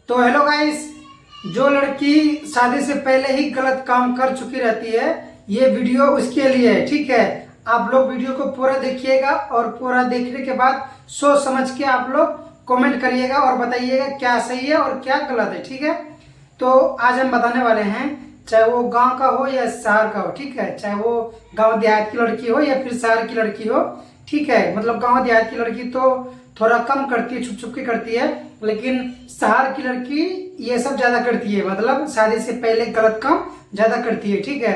तो hello guys, जो लड़की शादी से पहले ही गलत काम कर चुकी रहती है, ये वीडियो उसके लिए है। ठीक है, आप लोग वीडियो को पूरा देखिएगा और पूरा देखने के बाद सोच समझ के आप लोग कमेंट करिएगा और बताइएगा क्या सही है और क्या गलत है। ठीक है, तो आज हम बताने वाले हैं, चाहे वो गांव का हो या शहर का हो। ठीक है, चाहे वो गांव देहात की लड़की हो या फिर शहर की लड़की हो। ठीक है, मतलब गांव देहात की लड़की तो थोड़ा कम करती है, छुप छुप के करती है, लेकिन शहर की लड़की ये सब ज्यादा करती है, मतलब शादी से पहले गलत काम ज्यादा करती है। ठीक है,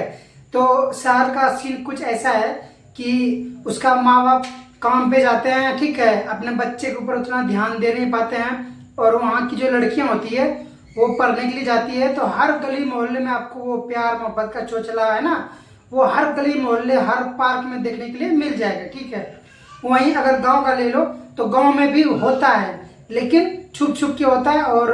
तो शहर का सीन कुछ ऐसा है कि उसका माँ बाप काम पे जाते हैं। ठीक है, अपने बच्चे के ऊपर उतना ध्यान दे नहीं पाते हैं, और वहाँ की जो लड़कियां होती है वो पढ़ने के लिए जाती है, तो हर गली मोहल्ले में आपको वो प्यार मोहब्बत का चोचला है ना, वो हर गली मोहल्ले हर पार्क में देखने के लिए मिल जाएगा। ठीक है, वहीं अगर गांव का ले लो तो गांव में भी होता है, लेकिन छुप छुप के होता है और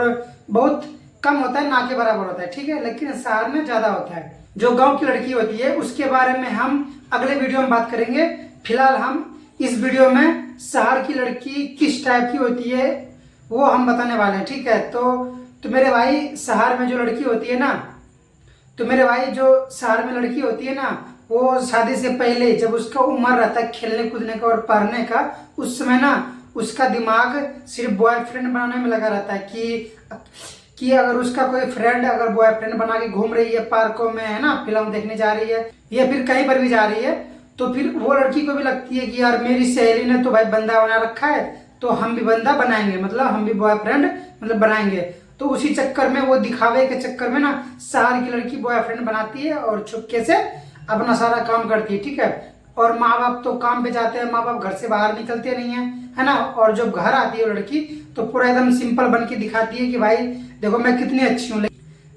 बहुत कम होता है, ना के बराबर होता है। ठीक है, लेकिन शहर में ज्यादा होता है। जो गांव की लड़की होती है उसके बारे में हम अगले वीडियो में बात करेंगे। फिलहाल हम इस वीडियो में शहर की लड़की किस टाइप की होती है वो हम बताने वाले हैं। ठीक है, तो मेरे भाई, शहर में जो लड़की होती है ना, तो मेरे भाई जो शहर में लड़की होती है ना, वो शादी से पहले जब उसका उम्र रहता है खेलने कूदने का और पढ़ने का, उस समय ना उसका दिमाग सिर्फ बॉयफ्रेंड बनाने में लगा रहता है कि अगर उसका कोई फ्रेंड अगर बॉयफ्रेंड बना के घूम रही है पार्कों में, है ना, फिल्म देखने जा रही है या फिर कहीं पर भी जा रही है, तो फिर वो लड़की को भी लगती है कि यार मेरी सहेली ने तो भाई बंदा बना रखा है, तो हम भी बंदा बनाएंगे, मतलब हम भी बॉयफ्रेंड मतलब बनाएंगे। तो उसी चक्कर में, वो दिखावे के चक्कर में ना, शहर की लड़की बॉयफ्रेंड बनाती है और चुपके से अपना सारा काम करती है। ठीक है, और माँ बाप तो काम पे जाते हैं, माँ बाप घर से बाहर निकलते नहीं है ना, और जब घर आती है वो लड़की तो पूरा एकदम सिंपल बन के दिखाती है कि भाई देखो मैं कितनी अच्छी हूँ।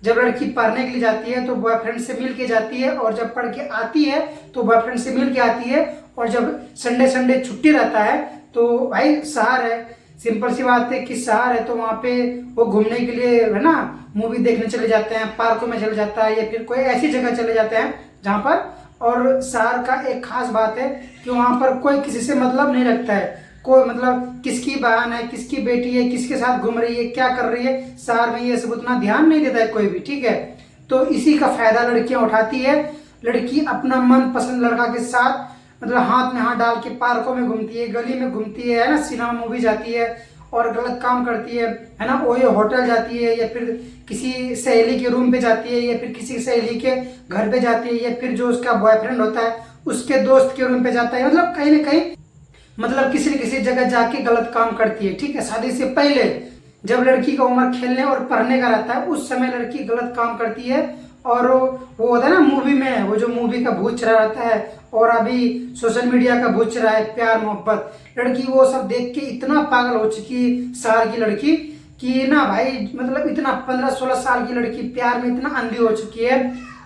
जब लड़की पढ़ने के लिए जाती है तो बॉयफ्रेंड से मिल के जाती है, और जब पढ़ के आती है तो बॉयफ्रेंड से मिल के आती है, और जब संडे संडे छुट्टी रहता है तो भाई शहर है, सिंपल सी बात है कि शहर है तो वहाँ पे वो घूमने के लिए, है ना, मूवी देखने चले जाते हैं, पार्कों में चले जाता है या फिर कोई ऐसी जगह चले जाते हैं जहाँ पर। और शहर का एक खास बात है कि वहाँ पर कोई किसी से मतलब नहीं रखता है, कोई मतलब किसकी बहन है, किसकी बेटी है, किसके साथ घूम रही है, क्या कर रही है, शहर में ये सब उतना ध्यान नहीं देता है कोई भी। ठीक है, तो इसी का फायदा लड़कियां उठाती है। लड़की अपना मन पसंद लड़का के साथ मतलब हाथ में हाथ डाल के पार्कों में घूमती है, गली में घूमती है ना, सिनेमा मूवी जाती है और गलत काम करती है ना, वो ये होटल जाती है या फिर किसी सहेली के रूम पे जाती है या फिर किसी सहेली के घर पे जाती है या फिर जो उसका बॉयफ्रेंड होता है उसके दोस्त के रूम पे जाता है, मतलब कहीं ना कहीं मतलब किसी न किसी जगह जाके गलत काम करती है। ठीक है, शादी से पहले जब लड़की का उम्र खेलने और पढ़ने का रहता है उस समय लड़की गलत काम करती है, और वो होता है ना मूवी में, वो जो मूवी का भूत चढ़ा रहता है और अभी सोशल मीडिया का भूत चढ़ा है प्यार मोहब्बत, लड़की वो सब देख के इतना पागल हो चुकी शहर की लड़की कि ना भाई, मतलब इतना 15-16 साल की लड़की प्यार में इतना अंधी हो चुकी है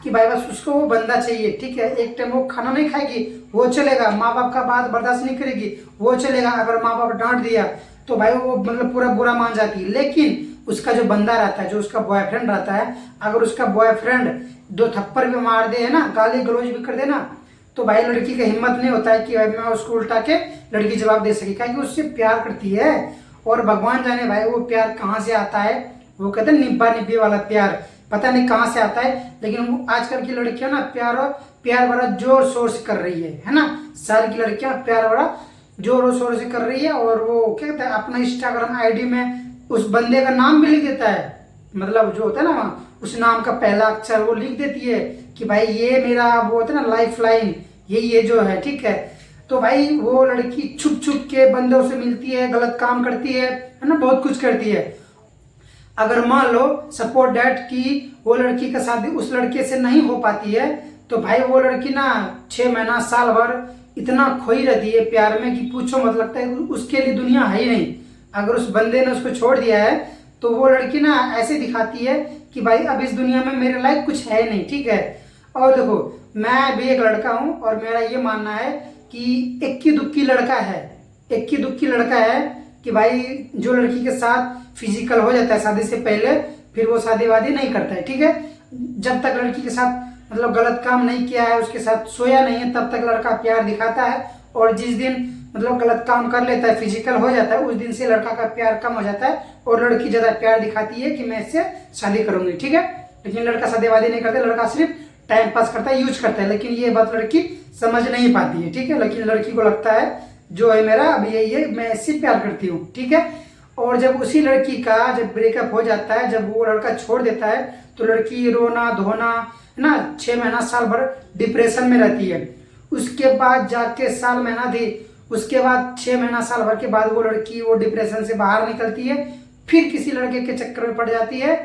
कि भाई बस उसको वो बंदा चाहिए। ठीक है, एक टाइम वो खाना नहीं खाएगी वो चलेगा, माँ बाप का बात बर्दाश्त नहीं करेगी वो चलेगा, अगर माँ बाप डांट दिया तो भाई वो मतलब पूरा बुरा मान जाती है। लेकिन उसका जो बंदा रहता है, जो उसका बॉयफ्रेंड रहता है, अगर उसका बॉयफ्रेंड 2 थप्पड़ भी मार दे, है ना, गाली गलौज भी कर देना, तो भाई लड़की का हिम्मत नहीं होता है कि भाई मैं उसको उल्टा के लड़की जवाब दे सके, क्योंकि उससे प्यार करती है। और भगवान जाने भाई वो प्यार कहाँ से आता है, वो कहते हैं निब्बा निब्बी वाला प्यार, पता नहीं कहाँ से आता है। लेकिन आजकल की लड़कियां ना प्यार बड़ा जोर शोर से कर रही है ना, शहर की लड़कियां प्यार बड़ा जोर शोर से कर रही है, और वो क्या कहते हैं अपना इंस्टाग्राम आईडी में उस बंदे का नाम भी लिख देता है, मतलब जो होता है ना उस नाम का पहला अक्षर वो लिख देती है कि भाई ये मेरा वो होता है ना लाइफ लाइन, ये जो है। ठीक है, तो भाई वो लड़की छुप छुप के बंदों से मिलती है, गलत काम करती है ना, बहुत कुछ करती है। अगर मान लो सपोर्ट डेट कि वो लड़की का शादी उस लड़के से नहीं हो पाती है, तो भाई वो लड़की ना 6 महीना साल भर इतना खोई रहती है प्यार में कि पूछो मत, लगता है उसके लिए दुनिया है ही नहीं। अगर उस बंदे ने उसको छोड़ दिया है तो वो लड़की ना ऐसे दिखाती है कि भाई अब इस दुनिया में मेरे लायक कुछ है नहीं। ठीक है, और देखो मैं भी एक लड़का हूँ और मेरा ये मानना है कि इक्की दुक्की लड़का है, इक्की दुक्की लड़का है कि भाई जो लड़की के साथ फिजिकल हो जाता है शादी से पहले, फिर वो शादी वादी नहीं करता है। ठीक है, जब तक लड़की के साथ मतलब गलत काम नहीं किया है, उसके साथ सोया नहीं है, तब तक लड़का प्यार दिखाता है, और जिस दिन मतलब गलत काम कर लेता है, फिजिकल हो जाता है, उस दिन से लड़का का प्यार कम हो जाता है और लड़की ज्यादा प्यार दिखाती है कि मैं इससे शादी करूंगी, ठीक है। लेकिन लड़का शादी वादी नहीं करता, लड़का सिर्फ टाइम पास करता है, यूज करता है। लेकिन ये बात लड़की समझ नहीं पाती है, ठीक है। लेकिन लड़की को लगता है जो है मेरा अब यही है, मैं इससे प्यार करती हूँ, ठीक है। और जब उसी लड़की का जब ब्रेकअप हो जाता है, जब वो लड़का छोड़ देता है, तो लड़की रोना धोना है ना 6 महीना साल भर डिप्रेशन में रहती है। उसके बाद जाके साल महीना थी, उसके बाद 6 महीना साल भर के बाद वो लड़की वो डिप्रेशन से बाहर निकलती है, फिर किसी लड़के के चक्कर में पड़ जाती है।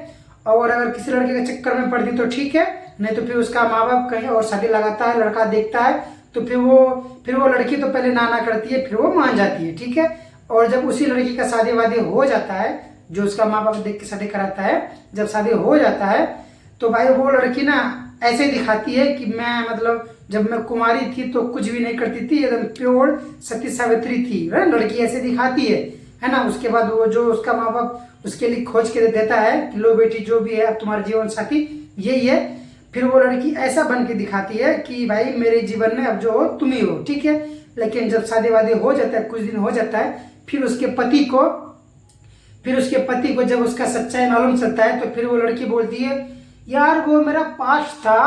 और अगर किसी लड़के के चक्कर में पड़ती तो ठीक है, नहीं तो फिर उसका माँ बाप कहीं और शादी लगाता है, लड़का देखता है, तो फिर वो लड़की तो पहले ना करती है, फिर वो मान जाती है, ठीक है। और जब उसी लड़की का शादी वादी हो जाता है, जो उसका माँ बाप देख के शादी कराता है, जब शादी हो जाता है तो भाई वो लड़की ना ऐसे दिखाती है कि मैं मतलब जब मैं कुमारी थी तो कुछ भी नहीं करती थी, एकदम प्योर सती सावित्री थी, है लड़की ऐसे दिखाती है ना। उसके बाद वो जो उसका माँ बाप उसके लिए खोज के देता है कि लो बेटी जो भी है अब तुम्हारा जीवन साथी यही है, फिर वो लड़की ऐसा बन के दिखाती है कि भाई मेरे जीवन में अब जो हो तुम ही हो, ठीक है। लेकिन जब शादी वादी हो जाता है, कुछ दिन हो जाता है, फिर उसके पति को जब उसका सच्चाई मालूम चलता है, तो फिर वो लड़की बोलती है यार वो मेरा पास्ट था,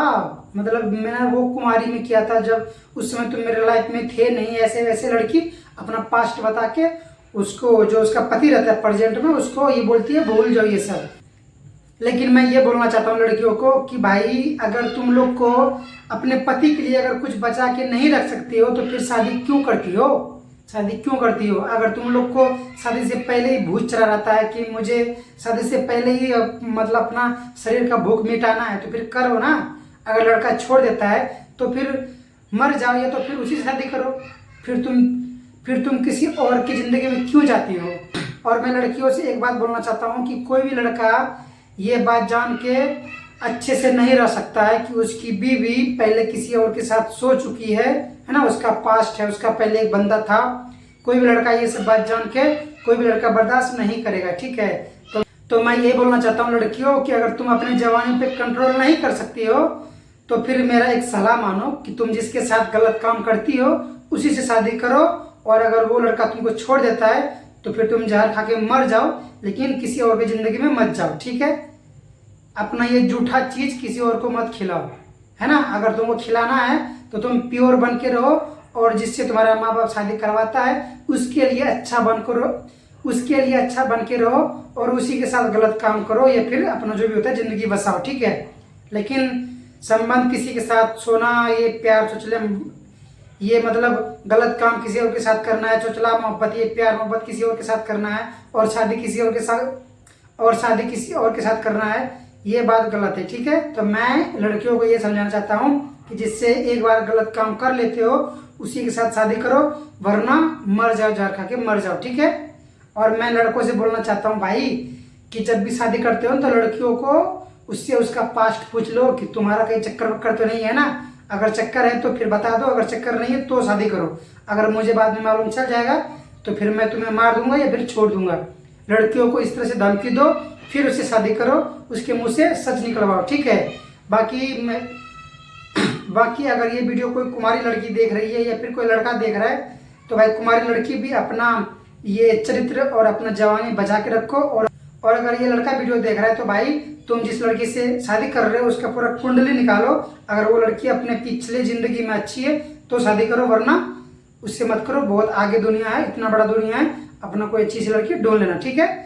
मतलब मैंने वो कुमारी में किया था, जब उस समय तुम मेरे लाइफ में थे नहीं, ऐसे वैसे लड़की अपना पास्ट बता के उसको जो उसका पति रहता है प्रेजेंट में, उसको ये बोलती है भूल जाओ ये सब। लेकिन मैं ये बोलना चाहता हूँ लड़कियों को कि भाई अगर तुम लोग को अपने पति के लिए अगर कुछ बचा के नहीं रख सकती हो, तो फिर शादी क्यों करती हो? शादी क्यों करती हो? अगर तुम लोग को शादी से पहले ही भूत चढ़ा रहता है कि मुझे शादी से पहले ही मतलब अपना शरीर का भूख मिटाना है, तो फिर करो ना। अगर लड़का छोड़ देता है तो फिर मर जाओ, या तो फिर उसी से शादी करो। फिर तुम किसी और की जिंदगी में क्यों जाती हो? और मैं लड़कियों से एक बात बोलना चाहता हूँ कि कोई भी लड़का ये बात जान के अच्छे से नहीं रह सकता है कि उसकी बीवी पहले किसी और के साथ सो चुकी है ना, उसका पास्ट है, उसका पहले एक बंदा था। कोई भी लड़का ये सब बात जान के कोई भी लड़का बर्दाश्त नहीं करेगा, ठीक है। तो मैं ये बोलना चाहता हूँ लड़कियों कि अगर तुम अपने जवानी पे कंट्रोल नहीं कर सकती हो, तो फिर मेरा एक सलाह मानो कि तुम जिसके साथ गलत काम करती हो उसी से शादी करो। और अगर वो लड़का तुमको छोड़ देता है तो फिर तुम जहर खा के मर जाओ, लेकिन किसी और की जिंदगी में मत जाओ, ठीक है। अपना ये जूठा चीज किसी और को मत खिलाओ, है ना। अगर तुमको खिलाना है तो तुम प्योर बन के रहो, और जिससे तुम्हारा माँ बाप शादी करवाता है उसके लिए अच्छा बन के रहो, और उसी के साथ गलत काम करो, या फिर अपना जो भी होता है जिंदगी बसाओ, ठीक है। लेकिन संबंध किसी के साथ सोना, ये प्यार चोचले, ये मतलब गलत काम किसी और के साथ करना है, चोचला मोहब्बत, ये प्यार मोहब्बत किसी और के साथ करना है, और शादी किसी और के साथ करना है, ये बात गलत है, ठीक है। तो मैं लड़कियों को ये समझाना चाहता हूँ कि जिससे एक बार गलत काम कर लेते हो उसी के साथ शादी करो, वरना मर जाओ, जहर खा के मर जाओ, ठीक है। और मैं लड़कों से बोलना चाहता हूँ भाई कि जब भी शादी करते हो तो लड़कियों को उससे उसका पास्ट पूछ लो कि तुम्हारा कहीं चक्कर वक्कर तो नहीं है ना। अगर चक्कर है तो फिर बता दो, अगर चक्कर नहीं है तो शादी करो। अगर मुझे बाद में मालूम चल जाएगा तो फिर मैं तुम्हें मार दूंगा या फिर छोड़ दूंगा। लड़कियों को इस तरह से धमकी दो, फिर उससे शादी करो, उसके मुंह से सच निकलवाओ, ठीक है। बाकी अगर ये वीडियो कोई कुमारी लड़की देख रही है या फिर कोई लड़का देख रहा है, तो भाई कुमारी लड़की भी अपना ये चरित्र और अपना जवानी बचा के रखो। और अगर ये लड़का वीडियो देख रहा है तो भाई तुम जिस लड़की से शादी कर रहे हो उसका पूरा कुंडली निकालो। अगर वो लड़की अपने पिछले जिंदगी में अच्छी है तो शादी करो, वरना उससे मत करो। बहुत आगे दुनिया है, इतना बड़ा दुनिया है, अपना कोई अच्छी सी लड़की ढूंढ लेना, ठीक है।